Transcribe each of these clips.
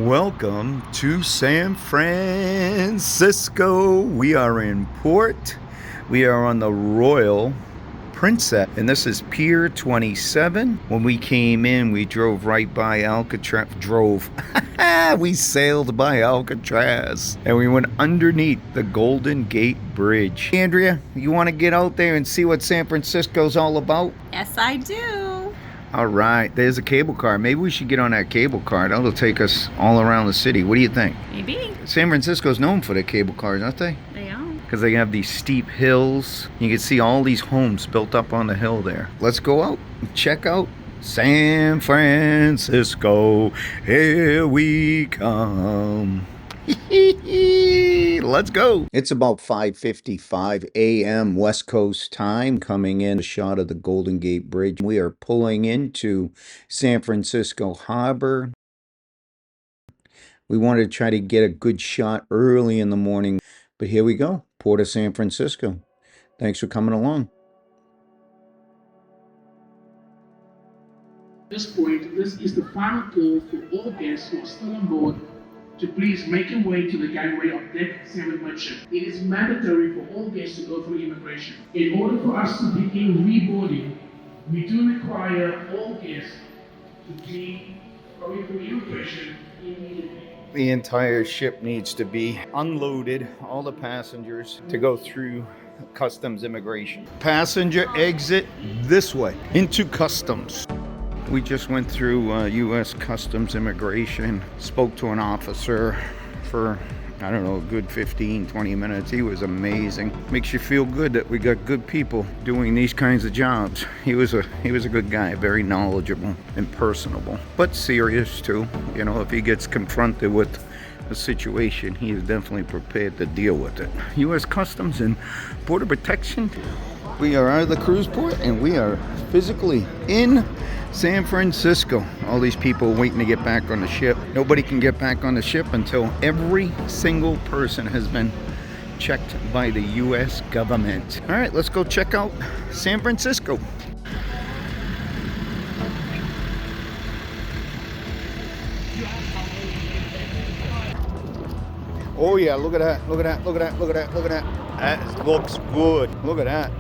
Welcome to San Francisco. We are in port. We are on the Royal Princess, and this is Pier 27. When we came in, we drove right by Alcatraz. We sailed by Alcatraz, and we went underneath the Golden Gate Bridge. Andrea, you want to get out there and see what San Francisco's all about? Yes, I do. All right, there's a cable car. Maybe we should get on that cable car. That'll take us all around the city. What do you think? Maybe. San Francisco's known for their cable cars, aren't they? They are. Because they have these steep hills. You can see all these homes built up on the hill there. Let's go out and check out San Francisco. Here we come. Let's go. It's about 5:55 a.m. West Coast time. Coming in, a shot of the Golden Gate Bridge. We are pulling into San Francisco Harbor. We wanted to try to get a good shot early in the morning, but here we go. Port of San Francisco. Thanks for coming along. At this point, this is the final call for all guests who are still on board to please make your way to the gangway of Deck 7 Midship. It is mandatory for all guests to go through immigration. In order for us to begin reboarding, we do require all guests to be going through immigration immediately. The entire ship needs to be unloaded, all the passengers, to go through customs immigration. Passenger exit this way, into customs. We just went through U.S. Customs Immigration, spoke to an officer for, I don't know, a good 15, 20 minutes. He was amazing. Makes you feel good that we got good people doing these kinds of jobs. He was a good guy, very knowledgeable and personable, but serious too. You know, if he gets confronted with a situation, he is definitely prepared to deal with it. U.S. Customs and Border Protection. We are out of the cruise port and we are physically in San Francisco. All these people waiting to get back on the ship. Nobody can get back on the ship until every single person has been checked by the U.S. government. All right, let's go check out San Francisco. Oh yeah, look at that, look at that, look at that, look at that, look at that. That looks good. Look at that.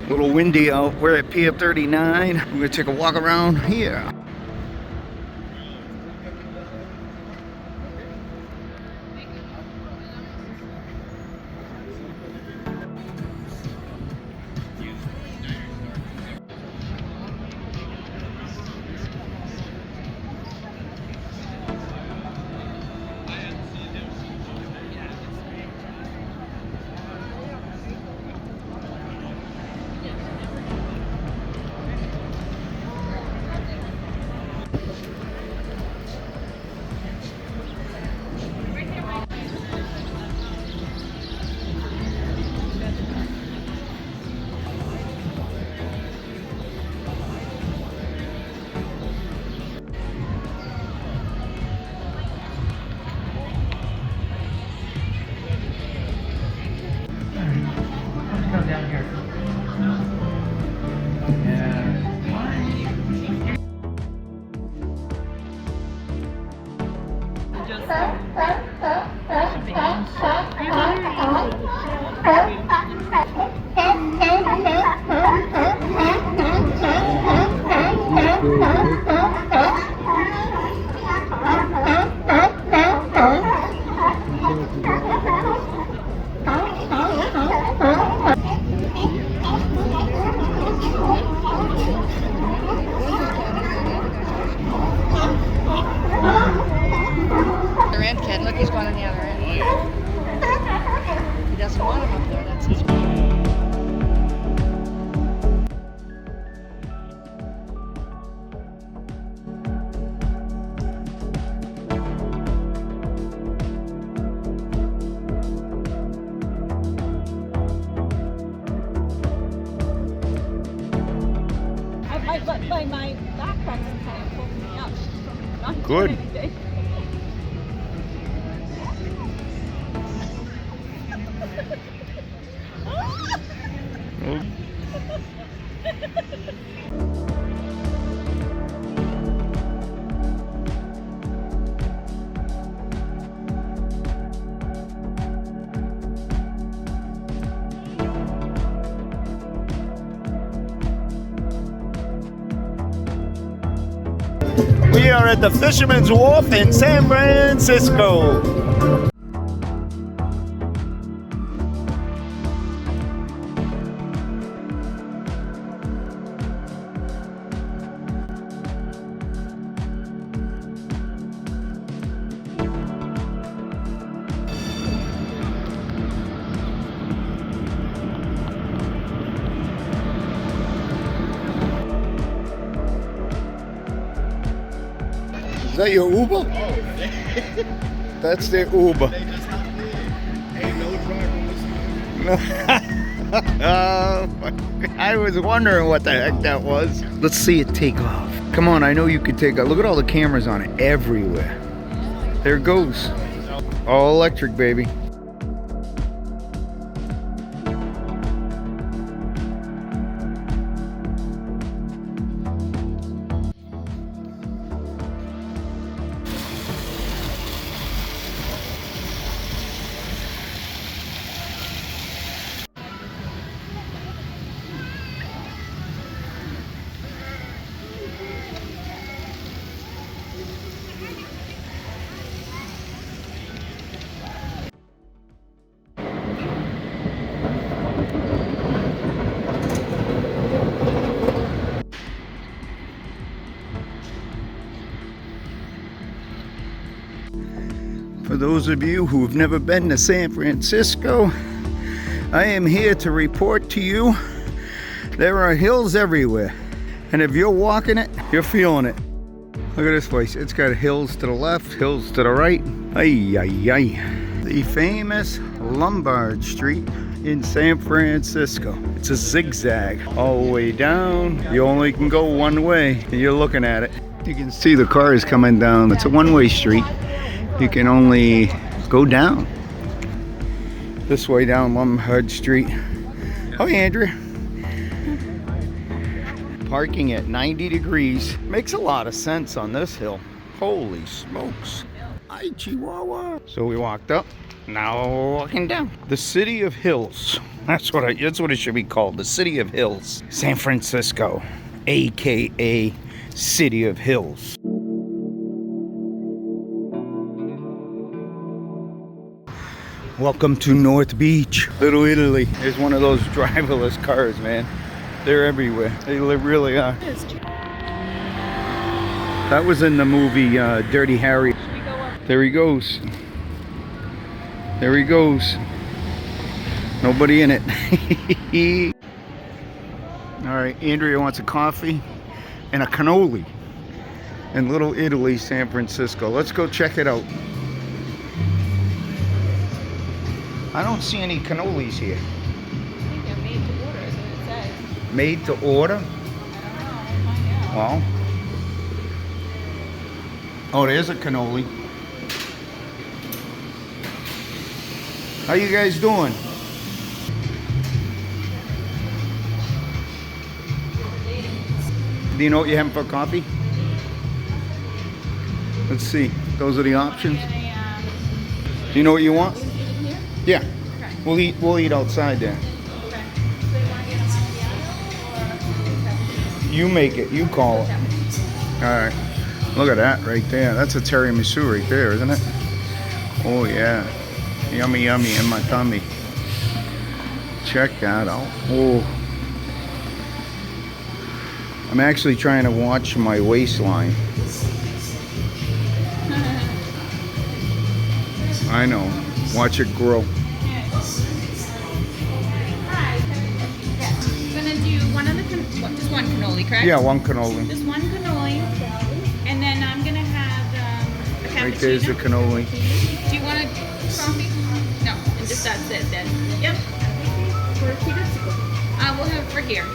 A little windy out. We're at Pier 39. We're gonna take a walk around here. Look, he's going on the other end. He doesn't want him up there. That's his. My backpack is kind of pulling me up. Not Good. doing anything. We are at the Fisherman's Wharf in San Francisco. Is that your Uber? That's their Uber. Ain't no driver. I was wondering what the heck that was. Let's see it take off. Come on, I know you could take off. Look at all the cameras on it everywhere. There it goes. All electric, baby. For those of you who have never been to San Francisco, I am here to report to you there are hills everywhere. And if you're walking it, you're feeling it. Look at this place. It's got hills to the left, hills to the right. Ay, ay, ay. The famous Lombard Street in San Francisco. It's a zigzag all the way down. You only can go one way, and you're looking at it. You can see the cars coming down. It's a one-way street. You can only go down this way down Lombard Street. Oh, Andrew. Parking at 90 degrees makes a lot of sense on this hill. Holy smokes. Hi, Chihuahua. So we walked up. Now we're walking down. The City of Hills. That's what it should be called. The City of Hills. San Francisco, aka City of Hills. Welcome to North Beach, Little Italy. There's one of those driverless cars, man. They're everywhere. They really are. That was in the movie Dirty Harry. There he goes. There he goes. Nobody in it. All right, Andrea wants a coffee and a cannoli in Little Italy, San Francisco. Let's go check it out. I don't see any cannolis here. I think they're made to order, is what it says. Made to order? I don't know. We'll find out. Well. Oh, there's a cannoli. How you guys doing? Do you know what you're having for coffee? Let's see. Those are the options. Do you know what you want? Yeah. We'll eat outside there. You make it. You call it. All right. Look at that right there. That's a tiramisu right there, isn't it? Oh yeah. Yummy, yummy in my tummy. Check that out. Oh. I'm actually trying to watch my waistline. I know. Watch it grow. Just one cannoli, correct? Yeah, one cannoli. Just one cannoli. And then I'm going to have a cappuccino. Right there's the cannoli. Do you want a coffee? No, and just that's it then. Yep. We'll have it for here.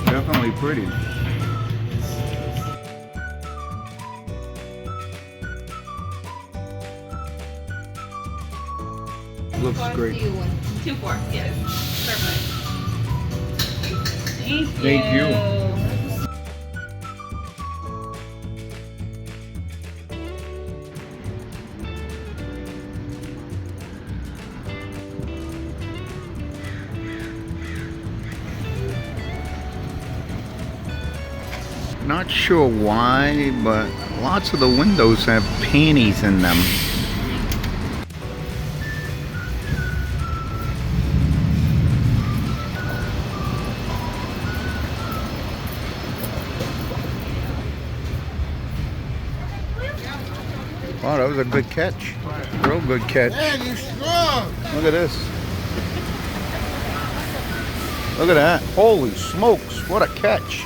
Definitely pretty. Looks great. 2 4, yes. Perfect. Thank you. Not sure why, but lots of the windows have panties in them. Wow, that was a good catch. Real good catch. Man, you strong. Look at this. Look at that. Holy smokes, what a catch.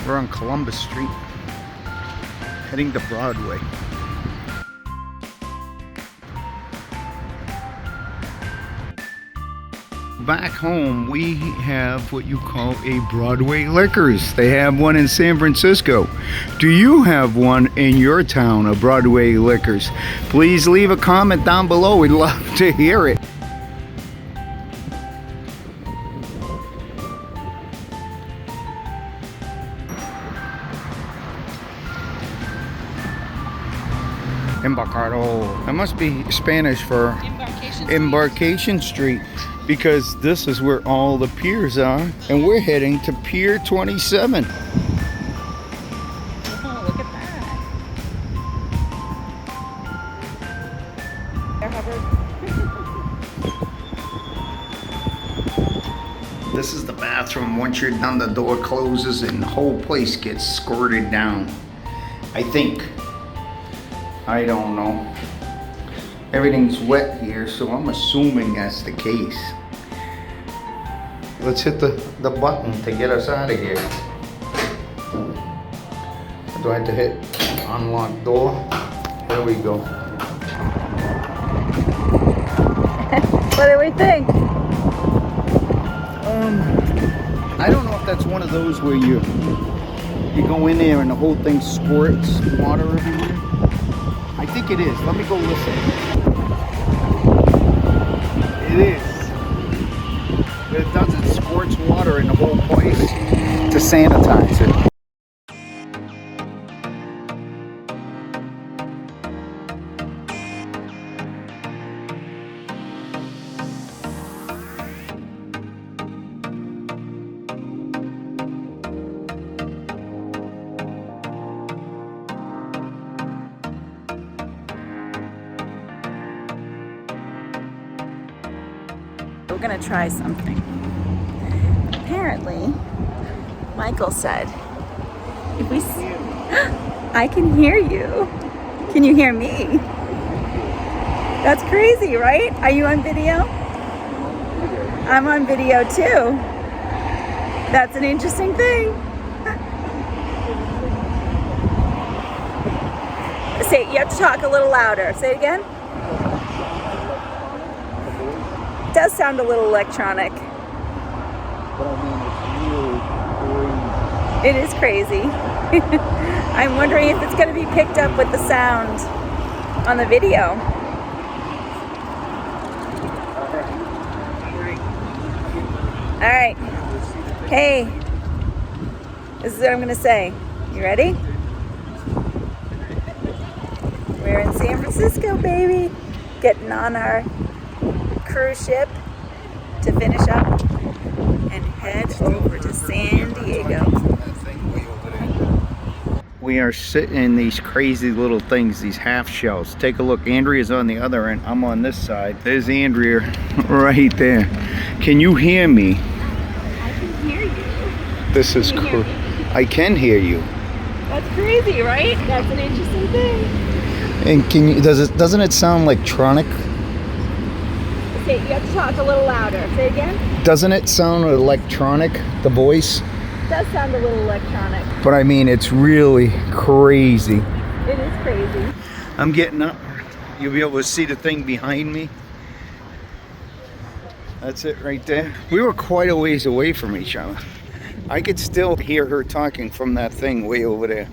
We're on Columbus Street, heading to Broadway. Back home, we have what you call a Broadway Liquors. They have one in San Francisco. Do you have one in your town, a Broadway Liquors? Please leave a comment down below. We'd love to hear it. Embarcadero. That must be Spanish for Embarcation Street, because this is where all the piers are, and we're heading to Pier 27. Oh, look at that. Hubbard. This is the bathroom. Once you're done, the door closes and the whole place gets squirted down. I think. I don't know. Everything's wet here, so I'm assuming that's the case. Let's hit the button to get us out of here. Do I have to hit unlock door? There we go. What do we think? I don't know if that's one of those where you go in there and the whole thing squirts water everywhere. I think it is. Let me go listen. It is. But it doesn't squirts water in the whole place to sanitize it. We're gonna try something. Apparently, Michael said, if we I can hear you. Can you hear me? That's crazy, right? Are you on video? I'm on video too. That's an interesting thing. Say, you have to talk a little louder. Say it again. It does sound a little electronic. But I mean, it's really crazy. It is crazy. I'm wondering if it's going to be picked up with the sound on the video. All right. Hey, this is what I'm going to say. You ready? We're in San Francisco, baby. Getting on our cruise ship to finish up and head over to San Diego. we are sitting in these crazy little things, these half shells. Take a look. Andrea's on the other end. I'm on this side. There's Andrea right there. Can you hear me? I can hear you. This is Can you hear cool. me? I can hear you. That's crazy, right? That's an interesting thing. And can you? Doesn't it sound electronic? Okay, you have to talk a little louder. Say again. Doesn't it sound electronic? The voice. It does sound a little electronic. But I mean, it's really crazy. It is crazy. I'm getting up. You'll be able to see the thing behind me. That's it right there. We were quite a ways away from each other. I could still hear her talking from that thing way over there.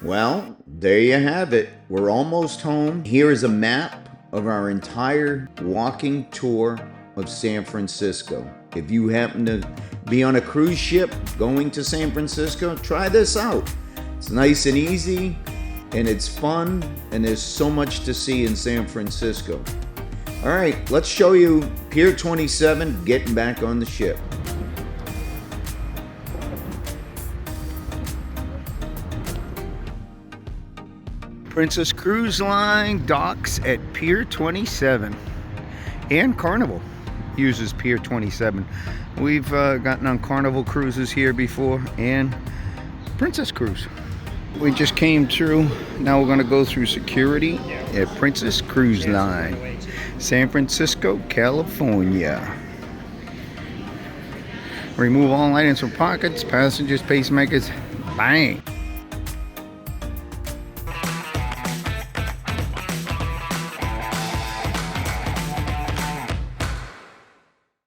Well, there you have it. We're almost home. Here is a map of our entire walking tour of San Francisco. If you happen to be on a cruise ship going to San Francisco, try this out. It's nice and easy, and it's fun, and there's so much to see in San Francisco. All right, let's show you Pier 27 getting back on the ship. Princess Cruise Line docks at Pier 27, and Carnival uses Pier 27. We've gotten on Carnival cruises here before, and Princess Cruise. We just came through. Now we're going to go through security at Princess Cruise Line, San Francisco, California. Remove all items from pockets, passengers, pacemakers. Bang.